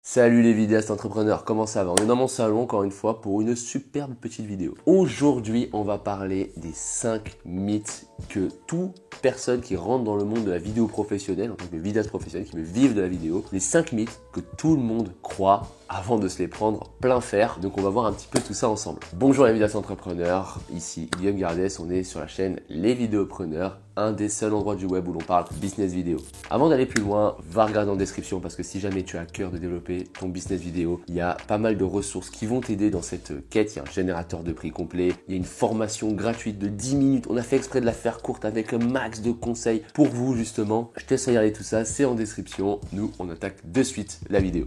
Salut les vidéastes entrepreneurs, comment ça va? On est dans mon salon encore une fois pour une superbe petite vidéo. Aujourd'hui, on va parler des 5 mythes que toute personne qui rentre dans le monde de la vidéo professionnelle, en tant que vidéaste professionnel, qui veut vivre de la vidéo, les 5 mythes que tout le monde croit avant de se les prendre plein fer. Donc on va voir un petit peu tout ça ensemble. Bonjour les vidéastes entrepreneurs, ici Guillaume Gardès, on est sur la chaîne Les Vidéopreneurs, un des seuls endroits du web où l'on parle business vidéo. Avant d'aller plus loin, va regarder en description parce que si jamais tu as à cœur de développer ton business vidéo, il y a pas mal de ressources qui vont t'aider dans cette quête. Il y a un générateur de prix complet, il y a une formation gratuite de 10 minutes. On a fait exprès de la faire courte avec un max de conseils pour vous justement. Je te laisse regarder tout ça, c'est en description. Nous, on attaque de suite la vidéo.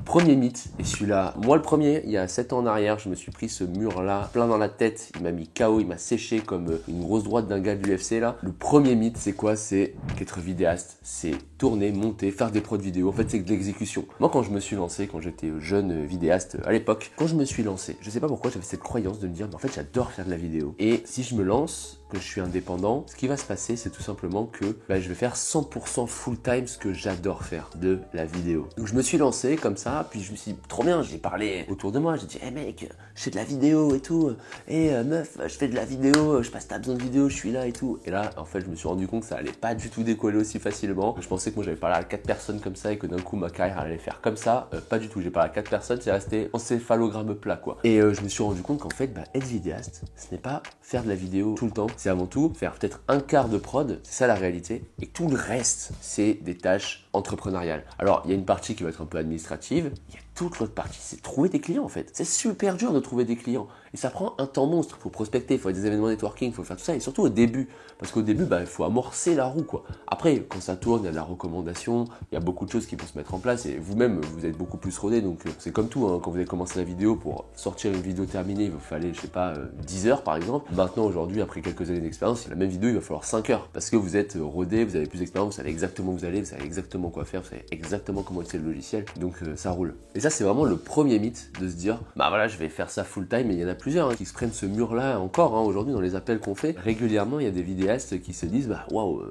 Premier mythe, et celui-là, moi le premier, il y a 7 ans en arrière, je me suis pris ce mur-là plein dans la tête, il m'a mis KO, il m'a séché comme une grosse droite d'un gars de l'UFC là. Le premier mythe, c'est quoi? C'est qu'être vidéaste, c'est tourner, monter, faire des prods vidéo, en fait c'est de l'exécution. Moi quand je me suis lancé, quand j'étais jeune vidéaste à l'époque, quand je me suis lancé, je sais pas pourquoi j'avais cette croyance de me dire, mais en fait j'adore faire de la vidéo. Et si je me lance, que je suis indépendant, ce qui va se passer, c'est tout simplement que je vais faire 100% full time ce que j'adore faire, de la vidéo. Donc je me suis lancé comme ça, puis je me suis dit, trop bien, j'ai parlé autour de moi, j'ai dit, hey mec, je fais de la vidéo et tout, meuf, je fais de la vidéo, je passe ta besoin de vidéo, je suis là et tout. Et là, en fait, je me suis rendu compte que ça allait pas du tout décoller aussi facilement. Je pensais que moi j'avais parlé à 4 personnes comme ça et que d'un coup ma carrière allait faire comme ça. Pas du tout, j'ai parlé à 4 personnes, c'est resté encéphalogramme plat quoi. Et je me suis rendu compte qu'en fait, être vidéaste, ce n'est pas faire de la vidéo tout le temps. C'est avant tout faire peut-être un quart de prod, c'est ça la réalité. Et tout le reste, c'est des tâches entrepreneuriales. Alors, il y a une partie qui va être un peu administrative, il y a toute l'autre partie, c'est trouver des clients en fait. C'est super dur de trouver des clients. Et ça prend un temps monstre. Il faut prospecter, il faut faire des événements networking, il faut faire tout ça. Et surtout au début. Parce qu'au début, il faut amorcer la roue quoi. Après, quand ça tourne, il y a de la recommandation, il y a beaucoup de choses qui vont se mettre en place. Et vous-même, vous êtes beaucoup plus rodé. Donc c'est comme tout, hein. Quand vous avez commencé la vidéo, pour sortir une vidéo terminée, il vous fallait, je sais pas, 10 heures par exemple. Maintenant, aujourd'hui, après quelques années d'expérience, la même vidéo, il va falloir 5 heures. Parce que vous êtes rodé, vous avez plus d'expérience, vous savez exactement où vous allez, vous savez exactement quoi faire, vous savez exactement comment utiliser le logiciel. Donc ça roule. Et ça, c'est vraiment le premier mythe de se dire, voilà, je vais faire ça full time. Et il y en a plusieurs qui se prennent ce mur-là encore. Aujourd'hui, dans les appels qu'on fait, régulièrement, il y a des vidéastes qui se disent, waouh.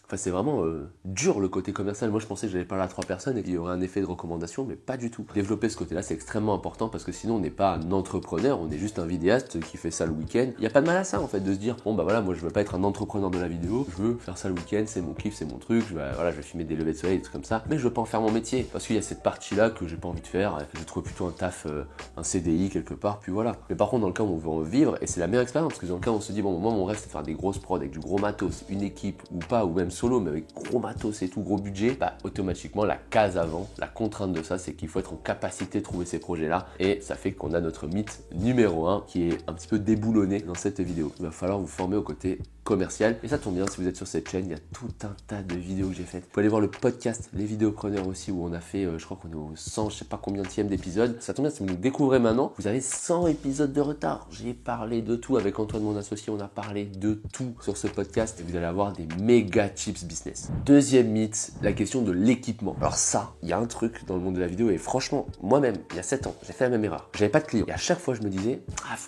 Enfin, c'est vraiment dur le côté commercial. Moi, je pensais que j'allais parler à 3 personnes et qu'il y aurait un effet de recommandation, mais pas du tout. Développer ce côté-là, c'est extrêmement important parce que sinon, on n'est pas un entrepreneur, on est juste un vidéaste qui fait ça le week-end. Il n'y a pas de mal à ça, en fait, de se dire, bon, voilà, moi, je veux pas être un entrepreneur de la vidéo, je veux faire ça le week-end, c'est mon kiff, c'est mon truc, je vais filmer des levées de soleil, des trucs comme ça, mais je veux pas en faire mon métier parce qu'il y a cette partie-là que j'ai pas envie de faire. Je trouve plutôt un taf, un CDI quelque part, puis voilà. Mais par contre, dans le cas où on veut en vivre, et c'est la meilleure expérience, parce que dans le cas où on se dit, bon, moi, mon rêve, c'est de faire des grosses prods avec du gros matos, une équipe ou pas, ou même solo, mais avec gros matos et tout, gros budget, automatiquement la case avant, la contrainte de ça, c'est qu'il faut être en capacité de trouver ces projets-là. Et ça fait qu'on a notre mythe numéro 1 qui est un petit peu déboulonné dans cette vidéo. Il va falloir vous former au côté commercial. Et ça tombe bien, si vous êtes sur cette chaîne, il y a tout un tas de vidéos que j'ai faites. Vous pouvez aller voir le podcast Les Vidéopreneurs aussi, où on a fait, je crois qu'on est au 100, je sais pas combienième d'épisodes. Ça tombe bien, si vous nous découvrez maintenant, vous avez 100 épisodes de retard. J'ai parlé de tout avec Antoine, mon associé, on a parlé de tout sur ce podcast et vous allez avoir des méga tips business. Deuxième mythe, la question de l'équipement. Alors ça, il y a un truc dans le monde de la vidéo et franchement, moi-même, il y a 7 ans, j'ai fait la même erreur. J'avais pas de clients. Et à chaque fois, je me disais,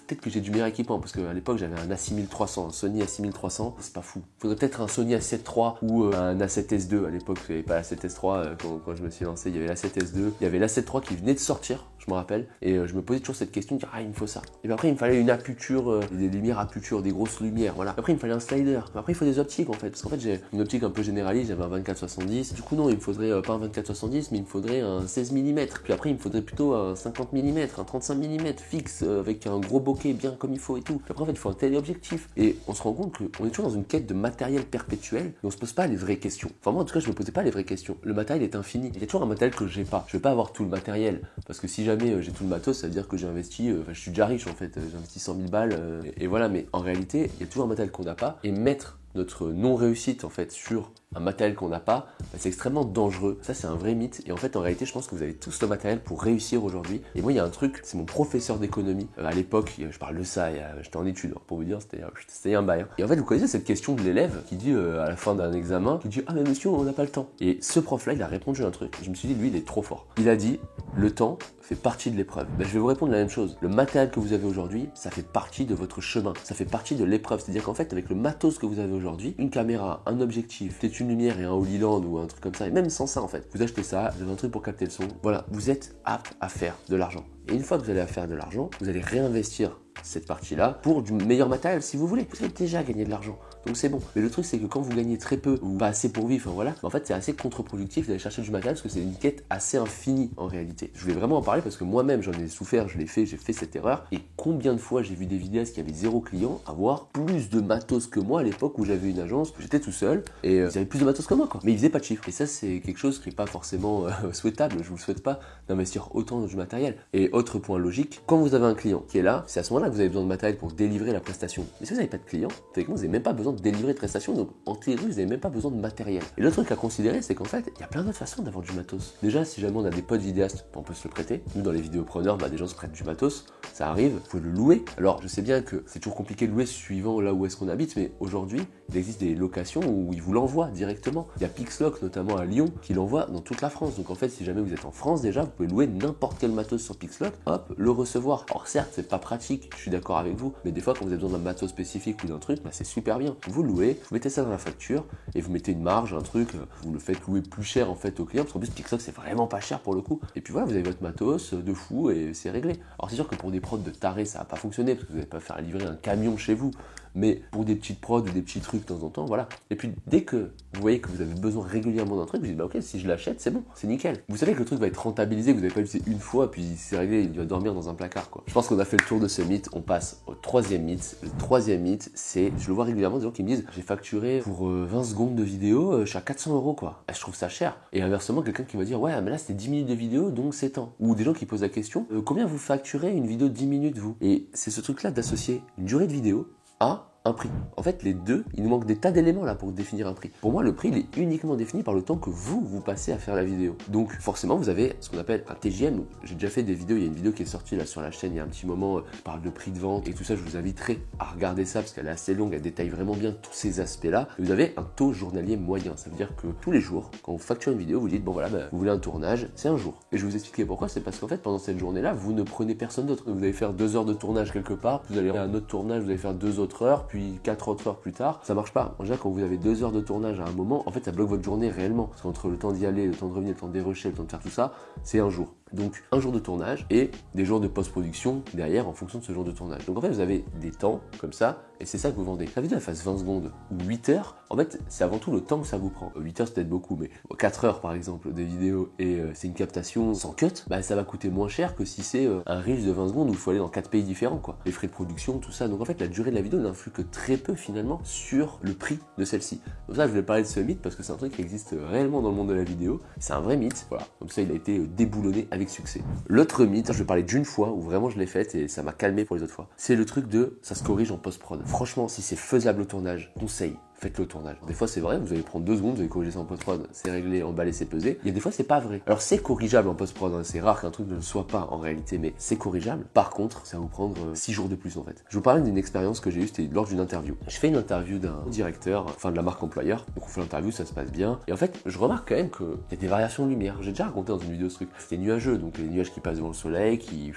peut-être que j'ai du meilleur équipement parce qu'à l'époque, j'avais un A6300, un Sony A6300. C'est pas fou. Faudrait peut-être un Sony A7 III ou un A7S2. À l'époque, il n'y avait pas l'A7S III quand je me suis lancé. Il y avait l'A7S2. Il y avait l'A7 III qui venait de sortir, je me rappelle. Et je me posais toujours cette question de dire, il me faut ça. Et puis après, il me fallait une aputure, des lumières aputure, des grosses lumières. Voilà. Après, il me fallait un slider. Après, il faut des optiques en fait. Parce qu'en fait, j'ai une optique un peu généraliste. J'avais un 24-70. Du coup, non, il me faudrait pas un 24-70, mais il me faudrait un 16 mm. Puis après, il me faudrait plutôt un 50 mm, un 35 mm fixe avec un gros bokeh bien comme il faut et tout. Puis après, en fait, il faut un téléobjectif. Et on se rend compte qu'on est toujours dans une quête de matériel perpétuel et on se pose pas les vraies questions. Enfin, moi, en tout cas, je me posais pas les vraies questions. Le matériel est infini. Il y a toujours un matériel que j'ai pas. Je vais pas avoir tout le matériel parce que si jamais j'ai tout le matos, ça veut dire que j'ai investi, je suis déjà riche en fait. J'ai investi 100 000 balles et voilà. Mais en réalité, il y a toujours un matériel qu'on n'a pas et mettre notre non-réussite en fait sur un matériel qu'on n'a pas, c'est extrêmement dangereux. Ça, c'est un vrai mythe. Et en fait, en réalité, je pense que vous avez tous le matériel pour réussir aujourd'hui. Et moi, il y a un truc, c'est mon professeur d'économie. À l'époque, je parle de ça, j'étais en études, pour vous dire, c'était un bail. Hein. Et en fait, vous connaissez cette question de l'élève qui dit à la fin d'un examen, qui dit mais monsieur, on n'a pas le temps. Et ce prof-là, il a répondu à un truc. Je me suis dit, lui, il est trop fort. Il a dit, le temps fait partie de l'épreuve. Je vais vous répondre la même chose. Le matériel que vous avez aujourd'hui, ça fait partie de votre chemin. Ça fait partie de l'épreuve. C'est-à-dire qu'en fait, avec le matos que vous avez aujourd'hui, une caméra, un objectif, peut-être une lumière et un Holyland ou un truc comme ça, et même sans ça en fait, vous achetez ça, vous avez un truc pour capter le son, voilà, vous êtes apte à faire de l'argent. Et une fois que vous allez faire de l'argent, vous allez réinvestir cette partie-là pour du meilleur matériel si vous voulez. Vous avez déjà gagné de l'argent, donc c'est bon. Mais le truc c'est que quand vous gagnez très peu ou pas assez pour vivre, enfin voilà, en fait c'est assez contre-productif d'aller chercher du matériel parce que c'est une quête assez infinie en réalité. Je voulais vraiment en parler parce que moi-même j'en ai souffert, je l'ai fait, j'ai fait cette erreur. Et combien de fois j'ai vu des vidéastes qui avaient 0 client avoir plus de matos que moi à l'époque où j'avais une agence, j'étais tout seul et ils avaient plus de matos que moi quoi. Mais ils faisaient pas de chiffres. Et ça c'est quelque chose qui n'est pas forcément souhaitable. Je vous le souhaite pas d'investir autant dans du matériel. Et autre point logique, quand vous avez un client qui est là, c'est à ce moment-là que vous avez besoin de matériel pour délivrer la prestation. Mais si vous n'avez pas de client, techniquement, vous n'avez même pas besoin de délivrer de prestation, donc en théorie, vous n'avez même pas besoin de matériel. Et le truc à considérer, c'est qu'en fait, il y a plein d'autres façons d'avoir du matos. Déjà, si jamais on a des potes vidéastes, on peut se le prêter. Nous, dans les vidéopreneurs, des gens se prêtent du matos, ça arrive, vous pouvez le louer. Alors, je sais bien que c'est toujours compliqué de louer suivant là où est-ce qu'on habite, mais aujourd'hui, il existe des locations où ils vous l'envoient directement. Il y a Pixlock, notamment à Lyon, qui l'envoie dans toute la France. Donc en fait, si jamais vous êtes en France déjà, vous pouvez louer n'importe quel matos sur Pixlock, hop, le recevoir. Alors certes, c'est pas pratique, je suis d'accord avec vous, mais des fois quand vous avez besoin d'un matos spécifique ou d'un truc, c'est super bien. Vous louez, vous mettez ça dans la facture et vous mettez une marge, un truc, vous le faites louer plus cher en fait au client, parce qu'en plus Pixlock c'est vraiment pas cher pour le coup. Et puis voilà, vous avez votre matos de fou et c'est réglé. Alors c'est sûr que pour des prods de tarés, ça va pas fonctionner parce que vous n'allez pas faire livrer un camion chez vous. Mais pour des petites prods ou des petits trucs de temps en temps, voilà. Et puis dès que vous voyez que vous avez besoin régulièrement d'un truc, vous dites bah ok, si je l'achète, c'est bon, c'est nickel. Vous savez que le truc va être rentabilisé, vous n'avez pas utilisé une fois, puis c'est réglé, il va dormir dans un placard quoi. Je pense qu'on a fait le tour de ce mythe, on passe au troisième mythe. Le troisième mythe, c'est, je le vois régulièrement, des gens qui me disent j'ai facturé pour 20 secondes de vidéo, je suis à 400 € quoi. Et je trouve ça cher. Et inversement, quelqu'un qui va dire ouais, mais là c'était 10 minutes de vidéo, donc c'est tant. Ou des gens qui posent la question combien vous facturez une vidéo de 10 minutes vous? Et c'est ce truc là d'associer une durée de vidéo à un prix. En fait, les deux, il nous manque des tas d'éléments là pour définir un prix. Pour moi, le prix, il est uniquement défini par le temps que vous passez à faire la vidéo. Donc, forcément, vous avez ce qu'on appelle un TJM. J'ai déjà fait des vidéos, il y a une vidéo qui est sortie là sur la chaîne il y a un petit moment, je parle de prix de vente et tout ça, je vous inviterai à regarder ça parce qu'elle est assez longue, elle détaille vraiment bien tous ces aspects-là. Vous avez un taux journalier moyen, ça veut dire que tous les jours, quand vous facturez une vidéo, vous dites, bon voilà, vous voulez un tournage, c'est un jour. Et je vais vous expliquer pourquoi, c'est parce qu'en fait, pendant cette journée-là, vous ne prenez personne d'autre. Vous allez faire 2 heures de tournage quelque part, vous allez faire un autre tournage, vous allez faire 2 autres heures, puis 4 autres heures plus tard, ça marche pas. En général, quand vous avez 2 heures de tournage à un moment, en fait, ça bloque votre journée réellement. Parce qu'entre le temps d'y aller, le temps de revenir, le temps de dérocher, le temps de faire tout ça, c'est un jour. Donc, un jour de tournage et des jours de post-production derrière en fonction de ce jour de tournage. Donc, en fait, vous avez des temps comme ça et c'est ça que vous vendez. La vidéo, elle fasse 20 secondes ou 8 heures. En fait, c'est avant tout le temps que ça vous prend. 8 heures, c'est peut-être beaucoup, mais 4 heures, par exemple, des vidéos et c'est une captation sans cut, ça va coûter moins cher que si c'est un reel de 20 secondes où il faut aller dans 4 pays différents, quoi. Les frais de production, tout ça. Donc, en fait, la durée de la vidéo n'influe que très peu, finalement, sur le prix de celle-ci. Donc, ça, je voulais parler de ce mythe parce que c'est un truc qui existe réellement dans le monde de la vidéo. C'est un vrai mythe. Voilà. Comme ça, il a été déboulonné avec succès. L'autre mythe, je vais parler d'une fois où vraiment je l'ai faite et ça m'a calmé pour les autres fois. C'est le truc de ça se corrige en post-prod. Franchement, si c'est faisable au tournage, conseil, faites-le au tournage. Des fois c'est vrai, vous allez prendre 2 secondes, vous allez corriger ça en post-prod, c'est réglé, emballé, c'est pesé. Il y a des fois c'est pas vrai. Alors c'est corrigeable en post-prod, c'est rare qu'un truc ne le soit pas en réalité, mais c'est corrigeable. Par contre, ça va vous prendre 6 jours de plus en fait. Je vous parle d'une expérience que j'ai eue, c'était lors d'une interview. Je fais une interview d'un directeur, enfin de la marque employeur, donc on fait l'interview, ça se passe bien. Et en fait, je remarque quand même qu'il y a des variations de lumière. J'ai déjà raconté dans une vidéo ce truc. C'était nuageux, donc les nuages qui passent devant le soleil, qui...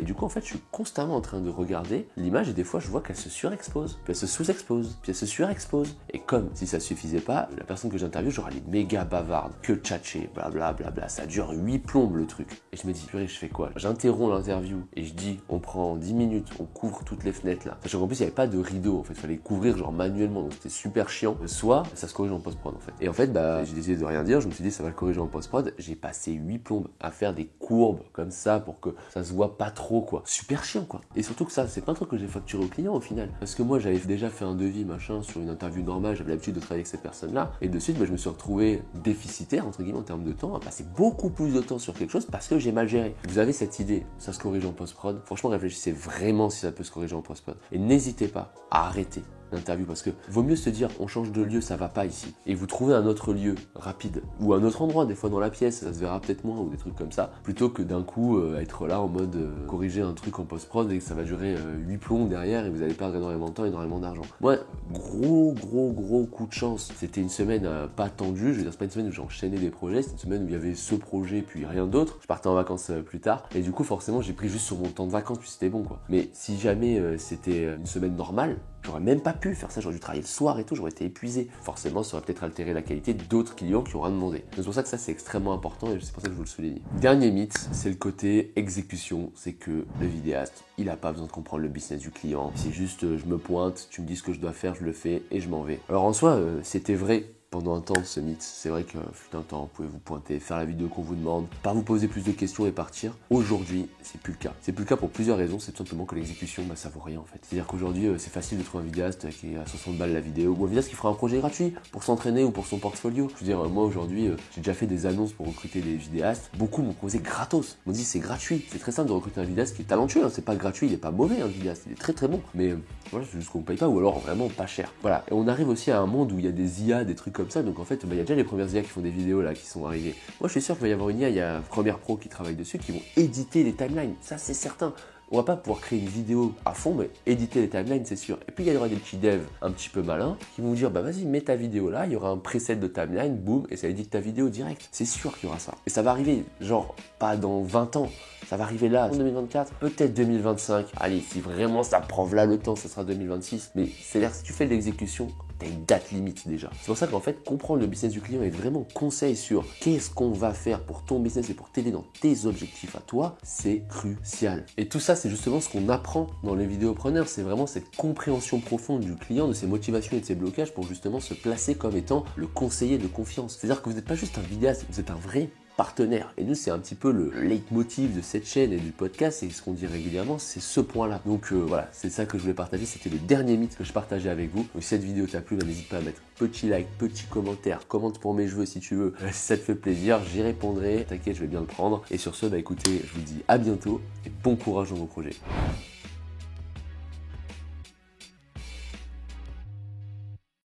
Et du coup, en fait, je suis constamment en train de regarder l'image et des fois, je vois qu'elle se surexpose, puis elle se sous-expose, puis elle se surexpose. Et comme si ça suffisait pas, la personne que j'interviewe, genre, elle est méga bavarde, que tchatché, blablabla, ça dure 8 plombes le truc. Et je me dis, purée, je fais quoi? J'interromps l'interview et je dis, on prend 10 minutes, on couvre toutes les fenêtres là. Sachant qu'en plus, il n'y avait pas de rideau, en fait, il fallait couvrir genre manuellement, donc c'était super chiant. Soit ça se corrige en post-prod en fait. Et en fait, j'ai décidé de rien dire, je me suis dit, ça va le corriger en post-prod. J'ai passé 8 plombes à faire des courbes comme ça pour que ça se voit pas trop, quoi. Super chiant, quoi. Et surtout que ça, c'est pas un truc que j'ai facturé au client au final. Parce que moi, j'avais déjà fait un devis, machin, sur une interview normale, j'avais l'habitude de travailler avec cette personne-là. Et de suite, je me suis retrouvé déficitaire, entre guillemets, en termes de temps, à passer beaucoup plus de temps sur quelque chose parce que j'ai mal géré. Vous avez cette idée, ça se corrige en post-prod. Franchement, réfléchissez vraiment si ça peut se corriger en post-prod. Et n'hésitez pas à arrêter l'interview parce que vaut mieux se dire on change de lieu, ça va pas ici, et vous trouvez un autre lieu rapide ou un autre endroit, des fois dans la pièce, ça se verra peut-être moins ou des trucs comme ça, plutôt que d'un coup être là en mode corriger un truc en post-prod et que ça va durer 8 plombs derrière et vous allez perdre énormément de temps et énormément d'argent. Moi, gros coup de chance, c'était une semaine pas tendue, je veux dire c'est pas une semaine où j'enchaînais des projets, c'était une semaine où il y avait ce projet puis rien d'autre, je partais en vacances plus tard et du coup forcément j'ai pris juste sur mon temps de vacances puis c'était bon quoi. Mais si jamais c'était une semaine normale, J'aurais même pas pu faire ça, j'aurais dû travailler le soir et tout, j'aurais été épuisé. Forcément, ça aurait peut-être altéré la qualité d'autres clients qui auraient demandé. C'est pour ça que ça, c'est extrêmement important et c'est pour ça que je vous le souligne. Dernier mythe, c'est le côté exécution. C'est que le vidéaste, il n'a pas besoin de comprendre le business du client. C'est juste, je me pointe, tu me dis ce que je dois faire, je le fais et je m'en vais. Alors en soi, c'était vrai pendant un temps ce mythe. C'est vrai que fut un temps, vous pouvez vous pointer, faire la vidéo qu'on vous demande, pas vous poser plus de questions et partir. Aujourd'hui, c'est plus le cas. C'est plus le cas pour plusieurs raisons. C'est tout simplement que l'exécution, ça vaut rien en fait. C'est-à-dire qu'aujourd'hui, c'est facile de trouver un vidéaste qui est à 60 balles la vidéo, ou un vidéaste qui fera un projet gratuit pour s'entraîner ou pour son portfolio. Je veux dire, moi aujourd'hui, j'ai déjà fait des annonces pour recruter des vidéastes. Beaucoup m'ont proposé gratos. Ils m'ont dit c'est gratuit. C'est très simple de recruter un vidéaste qui est talentueux. Hein. C'est pas gratuit, il est pas mauvais un vidéaste. Il est très très bon. Mais voilà, c'est juste qu'on paye pas ou alors vraiment pas cher. Voilà. Et on arrive aussi à un monde où il y a des IA, des trucs comme ça. Donc en fait, il y a déjà les premières IA qui font des vidéos là qui sont arrivées. Moi, je suis sûr qu'il va y avoir une IA, il y a Premiere Pro qui travaille dessus, qui vont éditer les timelines. Ça, c'est certain. On va pas pouvoir créer une vidéo à fond, mais éditer les timelines, c'est sûr. Et puis, il y aura des petits devs un petit peu malins qui vont vous dire, vas-y, mets ta vidéo là, il y aura un preset de timeline, boum, et ça édite ta vidéo direct. C'est sûr qu'il y aura ça. Et ça va arriver, genre, pas dans 20 ans. Ça va arriver là, en 2024, peut-être 2025. Allez, si vraiment ça prend là le temps, ça sera 2026. Mais c'est-à-dire, si tu fais de l'exécution, t'as une date limite déjà. C'est pour ça qu'en fait, comprendre le business du client et vraiment conseil sur qu'est-ce qu'on va faire pour ton business et pour t'aider dans tes objectifs à toi, c'est crucial. Et tout ça, c'est justement ce qu'on apprend dans les vidéopreneurs. C'est vraiment cette compréhension profonde du client, de ses motivations et de ses blocages pour justement se placer comme étant le conseiller de confiance. C'est-à-dire que vous n'êtes pas juste un vidéaste, vous êtes un vrai partenaire. Et nous, c'est un petit peu le leitmotiv de cette chaîne et du podcast et ce qu'on dit régulièrement, c'est ce point-là. Donc voilà, c'est ça que je voulais partager. C'était le dernier mythe que je partageais avec vous. Donc si cette vidéo t'a plu, n'hésite pas à mettre petit like, petit commentaire, commente pour mes cheveux si tu veux. Si ça te fait plaisir, j'y répondrai. T'inquiète, je vais bien le prendre. Et sur ce, écoutez, je vous dis à bientôt et bon courage dans vos projets.